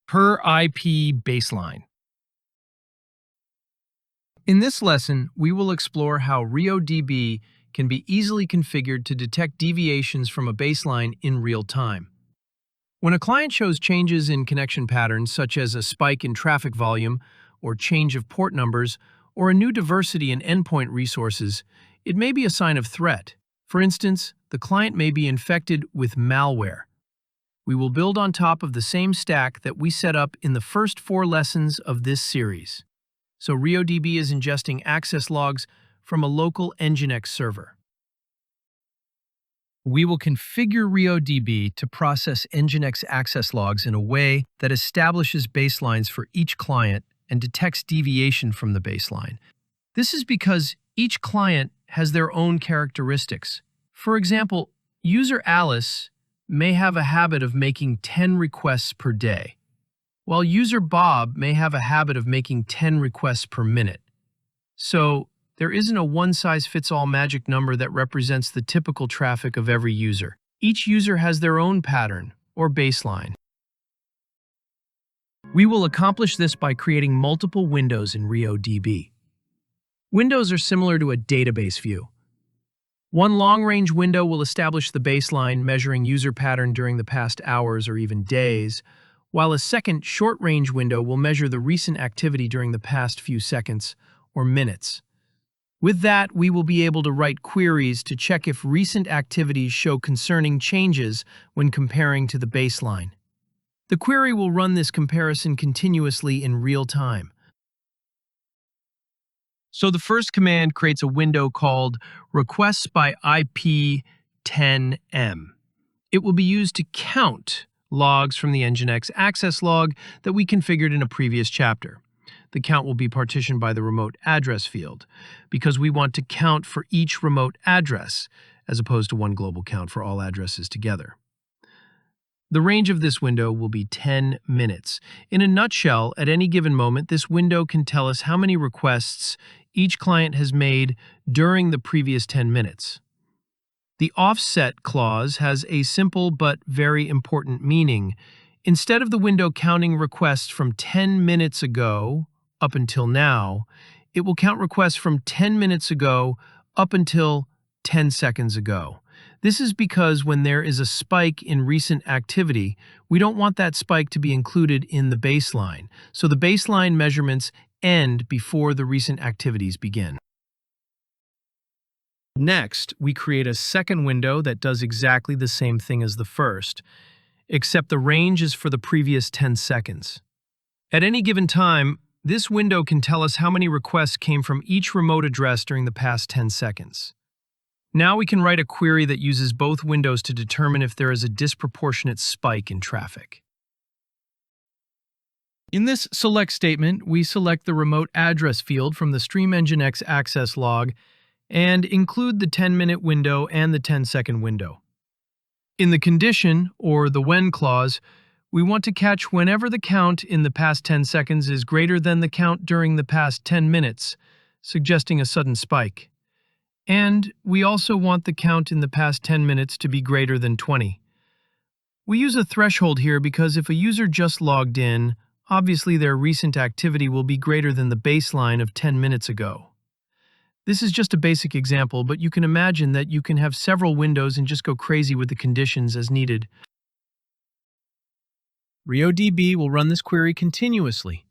per IP baseline. In this lesson, we will explore how RioDB can be easily configured to detect deviations from a baseline in real time. When a client shows changes in connection patterns, such as a spike in traffic volume, or change of port numbers, or a new diversity in endpoint resources, it may be a sign of threat. For instance, the client may be infected with malware. We will build on top of the same stack that we set up in the first 4 lessons of this series. So RioDB is ingesting access logs from a local Nginx server. We will configure RioDB to process Nginx access logs in a way that establishes baselines for each client and detects deviation from the baseline. This is because each client has their own characteristics. For example, user Alice may have a habit of making 10 requests per day, while user Bob may have a habit of making 10 requests per minute. So there isn't a one-size-fits-all magic number that represents the typical traffic of every user. Each user has their own pattern, or baseline. We will accomplish this by creating multiple windows in RioDB. Windows are similar to a database view. One long-range window will establish the baseline, measuring user pattern during the past hours or even days, while a second short-range window will measure the recent activity during the past few seconds or minutes. With that, we will be able to write queries to check if recent activities show concerning changes when comparing to the baseline. The query will run this comparison continuously in real time. So the first command creates a window called requests by IP 10M. It will be used to count logs from the Nginx access log that we configured in a previous chapter. The count will be partitioned by the remote address field, because we want to count for each remote address, as opposed to one global count for all addresses together. The range of this window will be 10 minutes. In a nutshell, at any given moment, this window can tell us how many requests each client has made during the previous 10 minutes. The offset clause has a simple but very important meaning. Instead of the window counting requests from 10 minutes ago up until now, it will count requests from 10 minutes ago up until 10 seconds ago. This is because when there is a spike in recent activity, we don't want that spike to be included in the baseline. So the baseline measurements end before the recent activities begin. Next, we create a second window that does exactly the same thing as the first, except the range is for the previous 10 seconds. At any given time, this window can tell us how many requests came from each remote address during the past 10 seconds. Now we can write a query that uses both windows to determine if there is a disproportionate spike in traffic. In this select statement, we select the remote address field from the stream Nginx access log and include the 10-minute window and the 10-second window. In the condition, or the when clause, we want to catch whenever the count in the past 10 seconds is greater than the count during the past 10 minutes, suggesting a sudden spike. And we also want the count in the past 10 minutes to be greater than 20. We use a threshold here because if a user just logged in, obviously their recent activity will be greater than the baseline of 10 minutes ago. This is just a basic example, but you can imagine that you can have several windows and just go crazy with the conditions as needed. RioDB will run this query continuously,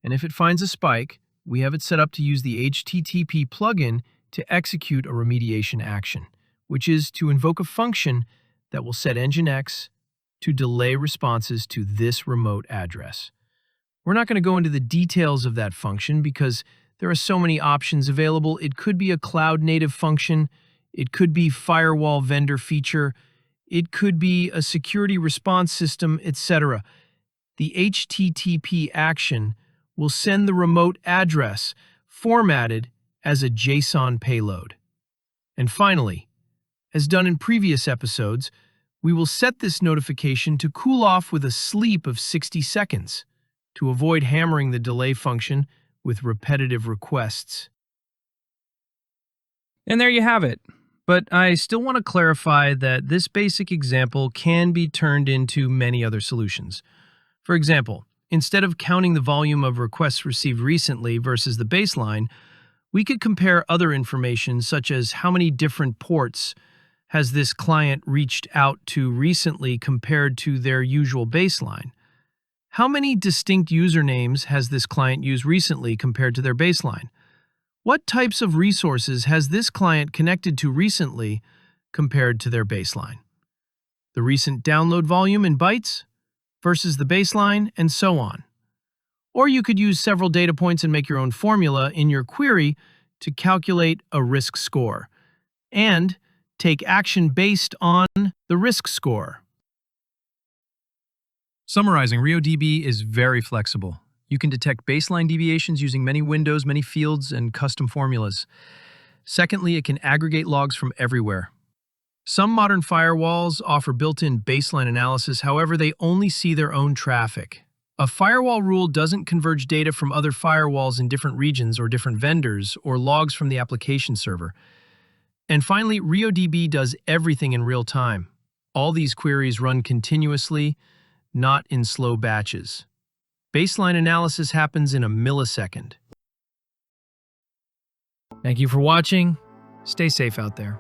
and if it finds a spike, we have it set up to use the HTTP plugin to execute a remediation action, which is to invoke a function that will set Nginx to delay responses to this remote address. We're not going to go into the details of that function because there are so many options available. It could be a cloud-native function, it could be firewall vendor feature, it could be a security response system, etc. The HTTP action will send the remote address formatted as a JSON payload. And finally, as done in previous episodes, we will set this notification to cool off with a sleep of 60 seconds to avoid hammering the delay function with repetitive requests. And there you have it. But I still want to clarify that this basic example can be turned into many other solutions. For example, Instead of counting the volume of requests received recently versus the baseline, we could compare other information such as how many different ports has this client reached out to recently compared to their usual baseline. How many distinct usernames has this client used recently compared to their baseline? What types of resources has this client connected to recently compared to their baseline? The recent download volume in bytes versus the baseline, and so on. Or you could use several data points and make your own formula in your query to calculate a risk score and take action based on the risk score. Summarizing, RioDB is very flexible. You can detect baseline deviations using many windows, many fields, and custom formulas. Secondly, it can aggregate logs from everywhere. Some modern firewalls offer built-in baseline analysis, however, they only see their own traffic. A firewall rule doesn't converge data from other firewalls in different regions or different vendors or logs from the application server. And finally, RioDB does everything in real time. All these queries run continuously, not in slow batches. Baseline analysis happens in a millisecond. Thank you for watching. Stay safe out there.